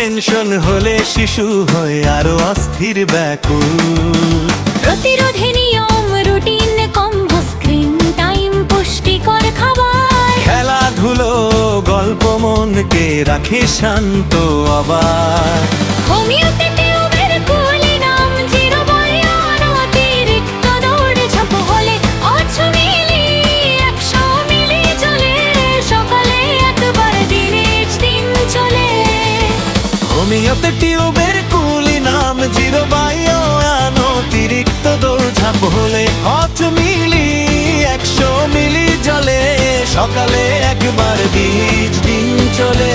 Tension হলে শিশু হয় আরো অস্থির ব্যাকুল। প্রতিরোধে নিয়ম রুটিন কম স্ক্রিন টাইম পুষ্টিকর খাবার খেলাধুলো গল্প মনকে রাখে শান্ত আবার। হোমিওতে টিউবের কুলি নাম জিরো বয়ান অতিরিক্ত দৌড় ঝাঁপ হলে 8 মিলি 100 মিলি চলে সকালে একবার দিনে দিন চলে। হোমিওতে টিউবের কুলি নাম জিরো বায়ান অতিরিক্ত দৌড়ঝাঁপ হলে 8 মিলি 100 মিলি জলে সকালে একবার 20 দিন চলে।